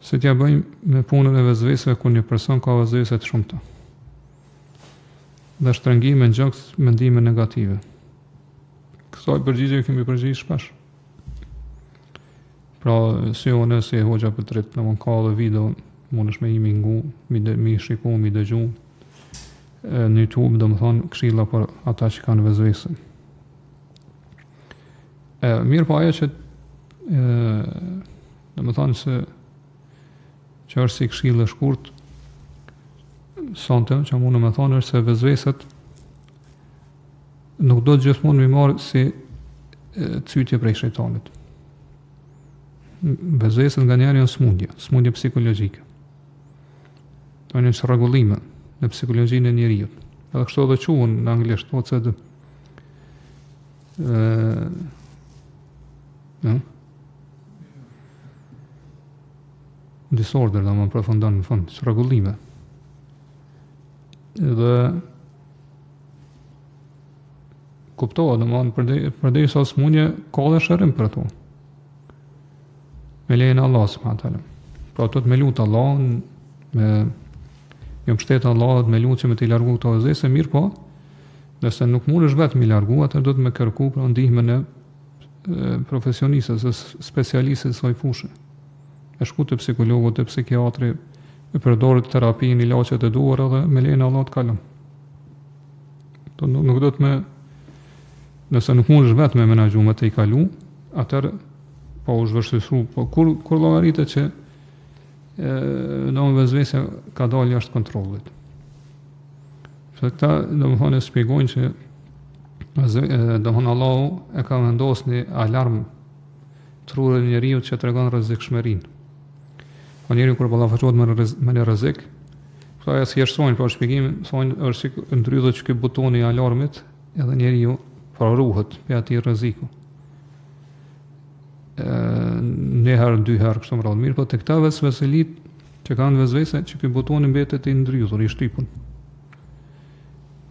se t'ja bëjmë me punën e vezveseve kur një person ka vezvese të shumta. Dhe shtrëngime në gjokës mendime negative. Kësaj përgjigje kemi përgjigjë shpesh. Pra, si unë, si hoxha për të rritë, në mund ka dhe video, mund është me imi ngu, mi shiku, mi dëgju, në YouTube, dhe më thonë, këshilla për ata që kanë vezvese. Mirë po ajo që, dhe më thonë se, që është si këshilla shkurt, sonte, që mundë me thonë është se vezveset nuk do të gjithmonë mi marë si cytje prej shejtanit. Vezveset nga njerë janë smundje psikologjike. To një shregullime në psikologjinë e njeriut. Edhe kështu dhe quhen në anglisht, OCD. Disorder, dhe më përfundon në fund, shregullime. Dhe kuptohet, dhe më përdej sa smundje, ka dhe shërim për to. Me lejnë Allah, s.a. Pra të me lutë Allah, me mbështetë Allah, me lutë që me t'i largu këto vezvese, mirë po, nëse nuk mund është vetë me largu, atër do të me kërku pra ndihmën e profesionistës, specialistës e saj fushë. E shku të psikologët, të psikiatri, e përdorët terapin, ilaqet e duara dhe me lejnë Allah të kalëm. Nuk do të me, nëse nuk mund është vetë me menagju me të i kalu, atër po u zhvështësu, po kur llogaritet që në vezvese ka dalë jashtë kontrollit. Se këta do më thonë e shpjegojnë që do më thonë Allahu e ka vendosur një alarm trurën njeriu që tregon rrezikshmërinë. Po njeriu kur ballafaqohet me një rrezik, këta ja thjeshtojnë për shpjegim, thonë është si ndrydhet që ky butoni i alarmit, edhe njeriu ruhet për atij rreziku. Një herë, dy herë, kështu më radhë mirë, po të këta veselit që kanë vezvese, që ky butoni mbetet i ndrydhur, i shtypun.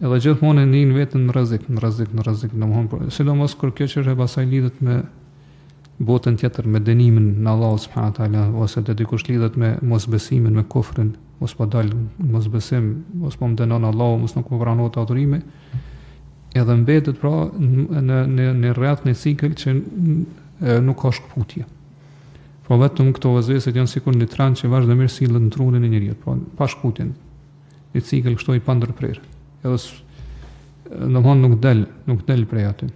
Edhe gjithmonë e njën vetën në rrezik, domthonë, sidomos kur kjo çështje pastaj lidhet me botën tjetër, me dënimin në Allah subhanahu wa taala, ose të dikush lidhet me mosbesimin, me kufrin, mos po dal mosbesim, mos po më dënon Allahu, mos nuk po pranohet adhurimi, edhe mbetet pra në rreth në cikël që nuk ka shkputje. Po vetëm këto vezveset janë sikur një tran që vazhdimisht sillet në trunin e njeriut, po pa shkputjen. Një cikël kështu i pandërprer. Edhe domthonë nuk del prej aty.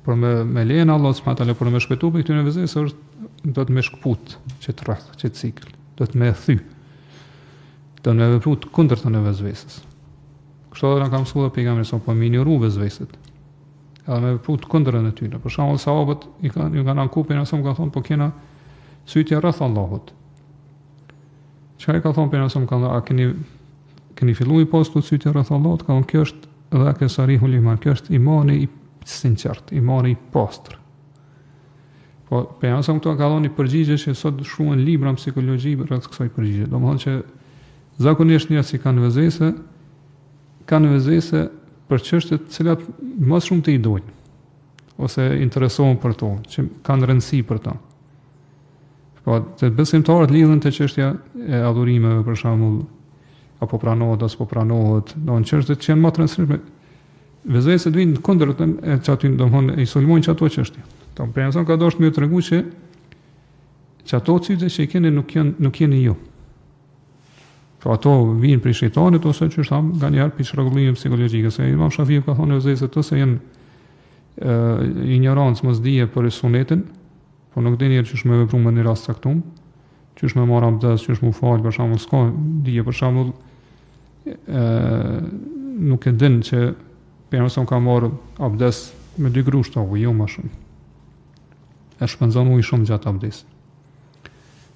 Por me lejen Allah subhanahu taala por me shpëtu për këtyre vezvese është do të më shkput që të rreth, që të cikël, do të më thy. Do të më vepru të kundërtën e vezveses. Kështu edhe na ka mësuar pejgamberi sa po minjoru vezveset. Edhe me vepru të kundërtën e tyre. Për shembull sahabët ju kanë ankupin ose më kanë thonë po kena sytje rreth Allahut. Çfarë ka thonë pejgamberi sa a keni filluar postu sytje rreth Allahut, ka thonë kjo është edhe kesarihul iman, kjo është imani i sinqert, imani i pastër. Po pejgamberi sa këto ka dhënë përgjigje që sot shkruan libra psikologji rreth kësaj përgjigje. Domethënë që zakonisht njerëzit që kanë vezvese për çështje të cilat më shumë të i dojnë ose interesohen për to, që kanë rëndësi për to. Po të besimtarët lidhen te çështja e adhurimeve për shembull, apo pranohet ose po pranohet, do në çështje që janë më të rëndësishme. Vezveset vinë kundërtën e çaty, domthonë i sulmojnë çato çështje. Tom penson ka dashur më tregu që çato çështje që keni nuk jeni ju. Po ato vinë prej shejtanit ose që është nga një harë rregullim psikologjike, se Imam Shafiu ka thonë vezveset ose janë ignorancë, mosdije për sunetin, po nuk dini që është me vepru me një rast caktuar, që është me marr abdes, që është me fal, për shembull, s'ka dije, për shembull, nuk e din që pejgamberi ka marrë abdes me 2 grushta ujë, jo më shumë. E shpenzon ujë shumë gjatë abdesit.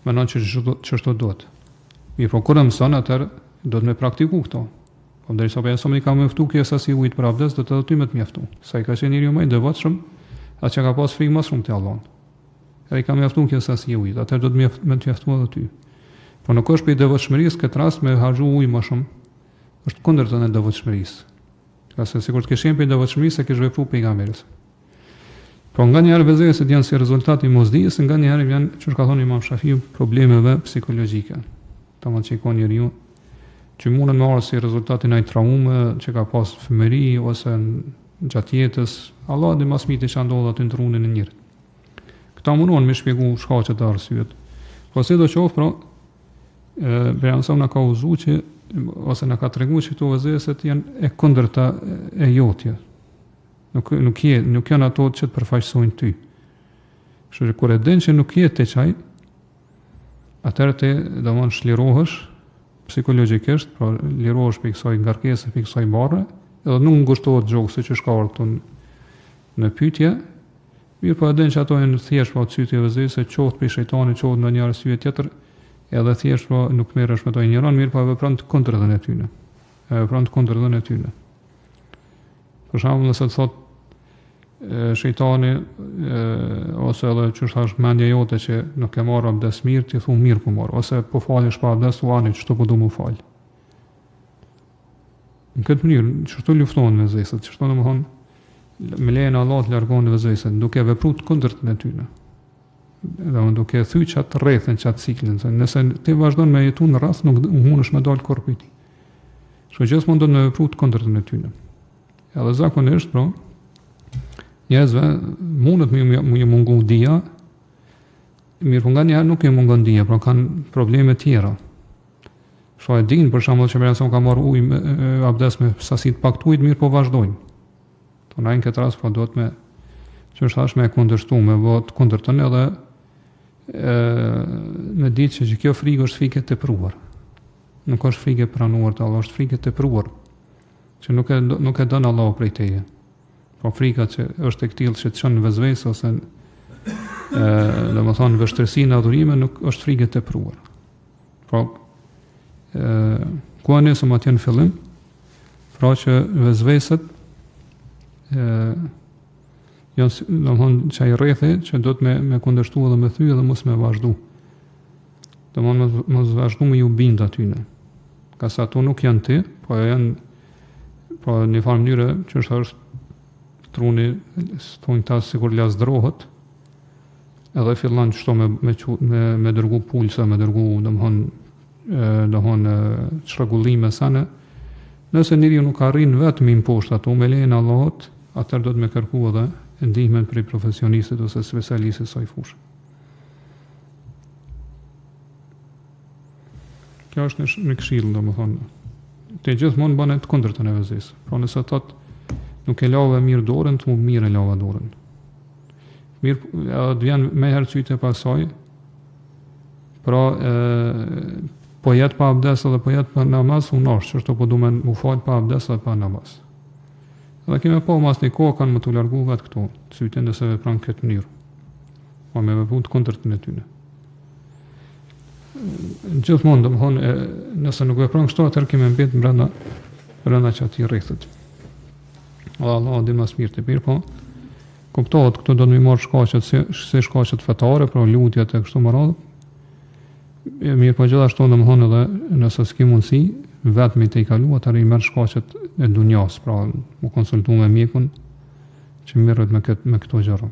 Mendon që ç'është duhet. Mirë, po kur mëson atëherë do të më praktiku këto. Po derisa pejgamberi ka mëftu kjo sasi ujit për abdes, do të thotë më të mjaftu. Sa i ka qenë njeriu më i devotshëm, atë që ka pas frikë më shumë te Allahu. Ai ka mjaftuar kjo sasi ujit, atëherë do të më të mjaftuar edhe ty. Po nuk është për devotshmërisë këtë rast me harxhu ujë më shumë. Është kundërtën e devotshmërisë. Ka se sigurt ke shembull devotshmërisë se ke vepruar pejgamberit. Po nga njerë vezveset janë si rezultati i mosdijes, nga njerë janë, që ka thonë Imam Shafiu, problemeve psikologjike. Tamam që i ka njeriu që mundën me marrë si rezultati ndaj traume që ka pas në fëmëri ose në gjatë jetës, Allah dhe mas miti që ndodhë aty në trunin e njërit. Këta mundon me shpjegu shkaqet e arsyet. Po si do qoftë, pra, Beranësov në ka uzu që, ose në ka të regu që këto vezveset janë e kundërta e jotje. Nuk janë ato që të përfaqësojnë ty. Kështu që kur e din që nuk je te çaj, atëherë ti domon shlirohesh psikologjikisht, pra lirohesh për kësaj ngarkese, për kësaj barre, edhe nuk ngushtohet gjoku siç është ka këtu në pyetje. Mirë, po e din që ato janë thjesht pa cytje vezëse, qoftë për shejtanin, qoftë në një arsye tjetër, edhe thjesht po nuk merresh me to njëron, mirë, po vepron të kundërtën e tyre. Vepron të kundërtën e tyre. Për shembull, nëse të thot shejtani ose edhe që thash mendja jote që nuk e marr abdes mirë, ti thon mirë po marr, ose po falesh pa abdes, uani çto po do më fal. Në këtë mënyrë, çto lufton me vezëset, çto domethën me lejen e Allahut largon vezëset, duke vepruar të kundërtën e tyre. Domethën duke thyer çat rrethën, çat ciklin, nëse ti vazhdon me jetu në rreth, nuk mundesh me dal korpi i tij. Kështu që gjithmonë do të vepruar të kundërtën e tyre. Edhe zakonisht, pra, njerëzve mundet me mungu dija, mirë po nga njerë nuk e mungon dija, pra kanë probleme tjera. Shko e din, për shembull që Beranësov ka marrë ujë abdes me sasi të pak ujit, mirë po vazhdojnë. To në këtë rast, po do të me, që është thash me kundërshtu, me vot kundërtën edhe me ditë që kjo frikë është frikë e tepruar. Nuk është frikë e pranuar të Allah, është frikë e tepruar, që nuk e dënë Allahu prej teje. Po frika që është e këtillë që të çon në vezvese ose domethënë vështirësi në adhurime, nuk është frikë e tepruar. Po ku anesëm atje në fillim, pra që vezveset janë domethënë çaj rrethi që do të me kundërshtu edhe me thyë dhe mos me vazhdu. Domethënë mos vazhdu me ju bind atyne. Ka sa ato nuk janë ti, po janë në një farë mënyre që është truni, thonë ta sikur lazdrohet, edhe fillon çto me dërgu pulsa, me dërgu domthon çrregullime sana. Nëse njeriu nuk arrin vetëm imposhtë ato me lejen e Allahut, atëherë do të më kërku edhe ndihmën prej profesionistit ose specialistit së saj fushë. Kjo është në këshill, domethënë. Te gjithmonë bën të kundërtën e vezës. Pra nëse thot nuk e lave mirë dorën, të më mirë e lava dorën. Mirë, edhe të vjen me herë cyte pasaj, pra po jetë pa abdes edhe po jetë pa namaz, unë është, që është po du me mu falë pa abdes edhe pa namaz. Edhe keme po mas një kohë kanë më të largu vetë këto, cyte nëse vepran këtë mënyrë. Po me vepru të kundërtën e tyne. Gjithmonë, domethënë, nëse nuk vepron kështu, atëherë kemi mbet brenda çati rrethit. Allah di më së miri të mirë, po kuptohet këtu do të më marr shkaqet si shkaqet fetare, pra lutjet e kështu me radhë. Mirë, po gjithashtu domethënë edhe nëse s'ke mundësi vetëm të i kalu, atëherë i merr shkaqet e dunjas, pra u konsultu me mjekun që merret me këto gjëra.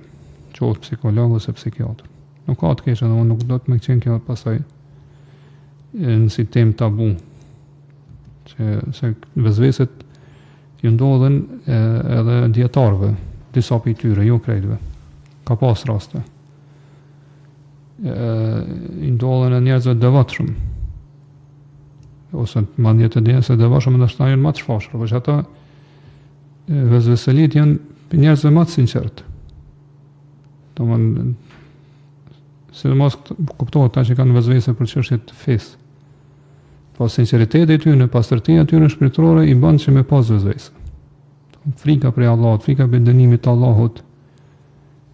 Qoftë psikolog ose psikiatër. Nuk ka të keq, domethënë nuk do të më qenë kjo pasaj në si tem tabu që se vezveset ju ndodhen edhe dietarëve, disa prej tyre, jo krejtëve. Ka pas raste. I ndodhen e njerëzve devotshëm. Ose mandje të dinë se devotshëm ndoshta janë më të shfaqur, por ata vezveselit janë njerëzve më të sinqertë. Domthonë sidomos kuptohet ta që kanë vezvese për çështje të fesë. Po sinqeriteti i tyre, pastërtia e tyre shpirtërore i bën që me pas vezvese. Frika prej Allahut, frika prej dënimit të Allahut.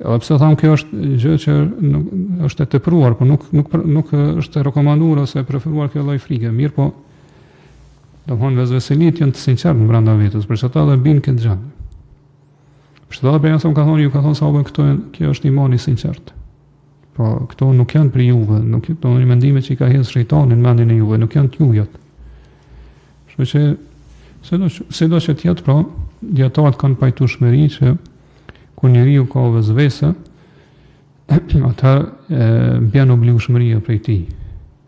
Edhe pse tham kjo është gjë që është e tepruar, por nuk është e rekomanduar ose e preferuar kjo lloj frike. Mirë, po domthonë vezveselit janë të sinqertë brenda vetes, për çfarë edhe bin këtë gjë. Për çfarë Beranësov ka thonë, ju ka thonë sahabëve kjo është imani i sinqert. Po këto nuk janë për juve, nuk janë mendime që i ka hedhur shejtani në mendjen e juve, nuk janë të jujat. Kështu që sido që të jetë, pra, dietarët kanë pajtueshmëri që kur njeriu ka vezvese, atëherë bjen obligueshmëria prej tij.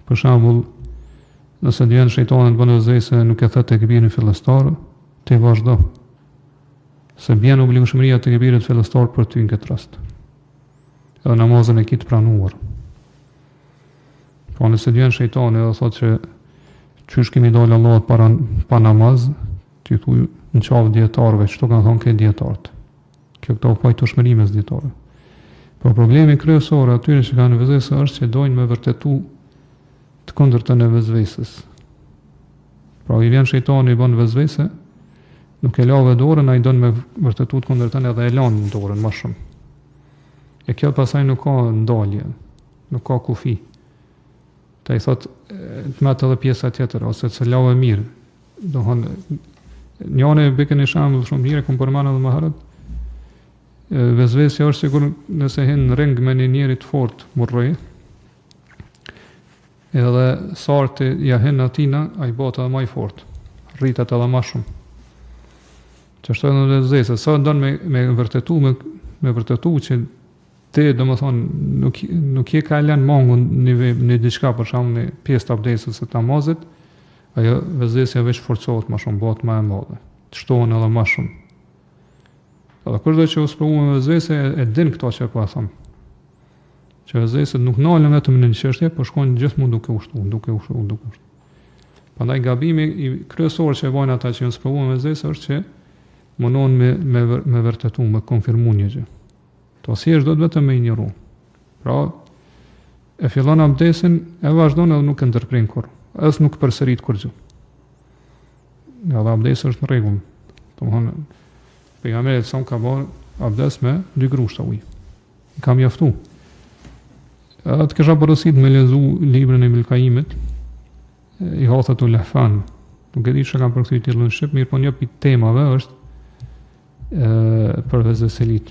Për shembull, nëse vjen shejtani të bën vezvese, nuk e thotë tek bini fillestar, ti vazhdo. Se bjen obligueshmëria tek birit fillestar për ty në këtë rast. Edhe namazën e ki të pranuar. Po nëse vjen shejtani dhe thotë që qysh kemi dalë Allahut pa namaz, ti thuj në qafë dietarëve, çto kanë thonë këtë dietarët. Kjo këto pajtoshmëri mes dietarëve. Po problemi kryesor atyre që kanë vezvese është që dojnë me vërtetu të kundërtën e vezvesës. Pra i vjen shejtani i bën vezvese, nuk e lave dorën, ai don me vërtetu të kundërtën edhe e lan dorën më shumë. E kjo pasaj nuk ka ndalje, nuk ka kufi. Ta i thot të metë edhe pjesa tjetër, ose të se lave mirë. Dohon, njane bikën e shamë shumë mirë, kom përmanë edhe më herët, vezvesja është sigur nëse hin në ring me një njeri të fort murrej, edhe sarti ja hin atina, a i bota edhe ma i fort, rritet edhe ma shumë. Që është edhe në vezvesja, sa ndonë me vërtetu, me vërtetu që ti do më thonë nuk je ka len mangun një diçka për shumë një pjesë të abdesës e të namazit, ajo vezvesja veç forcohet ma shumë, botë ma e madhe, të shtohen edhe ma shumë. Edhe kërdo që u sprovu me vezvese e din këto që po e thëmë. Që vezveset nuk nalën vetëm në një çështje, por shkojnë gjithmonë duke ushtu. Prandaj gabimi i kryesor që e bajnë ata që janë sprovu me vezvese është që munohen me vërtetu, me konfirmu një gjë. To si është do të vetëm me injoru. Pra, e fillon abdesin, e vazhdon edhe nuk e ndërprin kur, as nuk përsërit kur gjë. Edhe abdesi është në rregull. Domthonë, pejgamberi sa ka bërë abdes me 2 grushta ujë. I kam mjaftu. Edhe të kisha porosit me lezu librin e Ibn Qayyimit, i Hathatul Lahfan. Nuk e di çka kam përkthyr titullin në shqip, mirë po një pi temave është për vezveselit.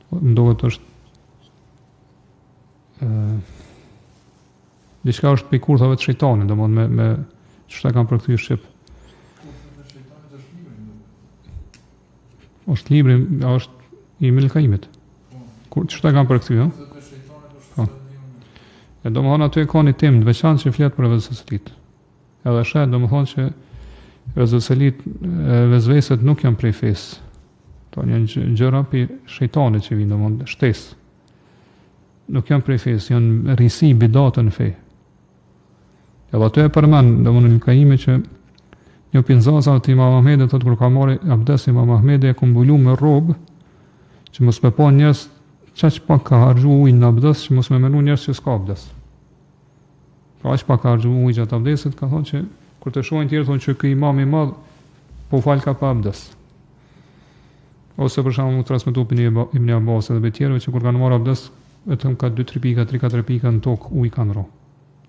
Ndohet është diçka është pe kurthave të shejtanit, domethënë me çfarë kanë përkthyr në shqip. Është libri, është i Ibn Qayyimit. Kur çfarë kanë përkthyr, ëh? E domethënë aty e ka një temë të veçantë që flet për vezveselit. Edhe shet domethënë që vezveset nuk janë prej fesë. To janë gjëra për shejtanit që vinë, domethënë shtesë. Nuk janë prej fesë, janë rrisi bidate në fe. Edhe aty e përmend domethënë Ibn Qayyimi që një pinzaza të Imam Ahmedit thotë kur ka marrë abdes Imam Ahmedi e ka mbulu me rrobë që mos me pa njerëz çaq pak ka harxhu ujë në abdes që mos me menu njerëz që s'ka abdes. Pra aq pak ka harxhu ujë gjatë abdesit, ka thonë që kur të shohin tjerë thonë që ky imam i madh po fal ka pa abdes. Ose për shembull transmetu Ibn Abbas edhe tjerëve që kur kanë marrë abdes vetëm ka 2-3 pika, 3-4 pika në tokë ujë kanë rro.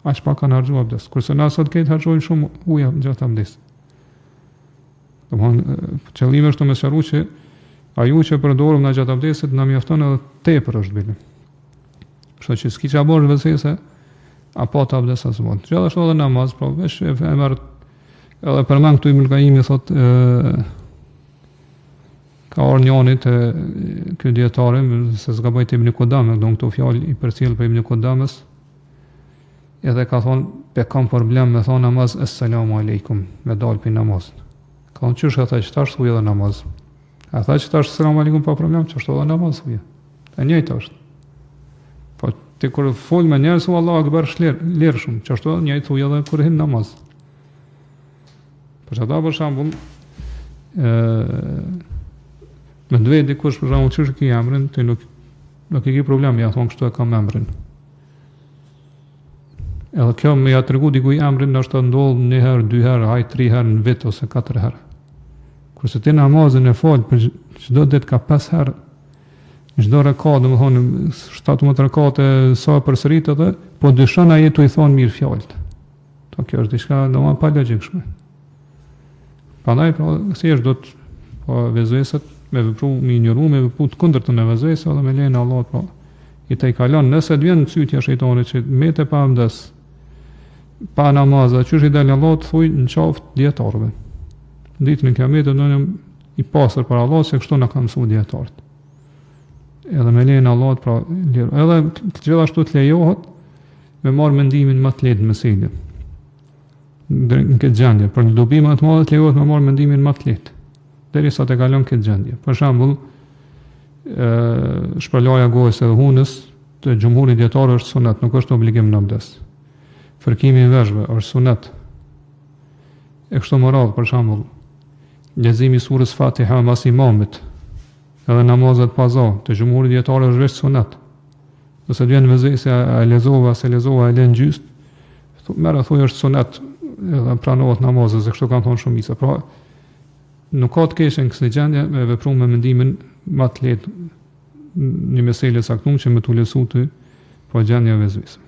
Aq pak kanë harxhu abdes. Kurse na sot këtë harxhojnë shumë ujë gjatë abdesit. Domthonë qëllimi është të më sqaroj që ajo që përdorim në gjatë abdesit na mjafton edhe tepër është bile. Kështu që s'ki çfarë bësh vezvese, apo ta abdes as mund. Gjithashtu edhe namaz, pra vesh e merr edhe përmend këtu Ibn Qayyimi thotë ka orë njëni të ky dietari se s'ka bëjt Ibn Qudame, do këto fjalë i përcjell për Ibn Qudamës. Edhe ka thonë pe kam problem me thonë namaz assalamu aleikum, me dal për namaz. Ka thonë çysh ata që tash thuaj edhe namaz. Ata që tash assalamu aleikum pa problem, çështë edhe namaz thuaj. E njëjta është. Po ti kur fol me njerëz Allahu akbar lirë shumë, çështë edhe njëjtë thuaj edhe kur hin namaz. Për çfarë për shembull me ndvej dikush për shembull çysh ki emrin, ti nuk e ke problem, ja thon kështu e kam emrin. Edhe kjo me ja tregu dikuj emrin, ndoshta ndodh 1 herë, 2 herë, haj 3 herë në vit ose 4 herë. Kurse ti namazin e fal për çdo ditë ka 5 herë, çdo rekat, domethënë 17 rekate sa përsërit edhe, po dyshon ai tu i thon mirë fjalët. To kjo është diçka domosdoshmë pa logjikshme. Prandaj pra thjesht do të po vezveset me vepru me injoru, me vepru të kundërtën e vezvesë edhe me lejen e Allahut pra i tej kalon nëse të vjen cytja shejtanit që mete pa abdes, pa namaz, çysh i dal Allahut thuj në qaftë dietarëve. Ditën e Kiametit do i pasër për Allah, se kështu në kam mësu djetarët. Edhe me lejen Allahut pra liru. Edhe gjithashtu të lejohet me marrë mendimin më të lehtë në meselë. Në këtë gjendje, për në dobi më të madhe të lejohet me marrë mendimin më të lehtë, derisa të kalon këtë gjendje. Për shembull, shpërlaja gojës edhe hunës të xhumhurit dietar është sunet, nuk është obligim në abdes. Fërkimi i veshëve është sunet. E kështu më radhë, për shembull, leximi i surës Fatiha mas imamit, edhe namazet paza, të xhumhurit dietar është vetë sunet. Nëse vjen vezësi a lezova, se lezova e lën gjyst, merë thuj është sunet, edhe pranohet namazet, se kështu kanë thonë shumica. Pra, nuk ka të keqe në kësaj gjendje me vepru me mendimin më të lehtë një meselë saktum që më tu lesu ty po gjendja vezësi.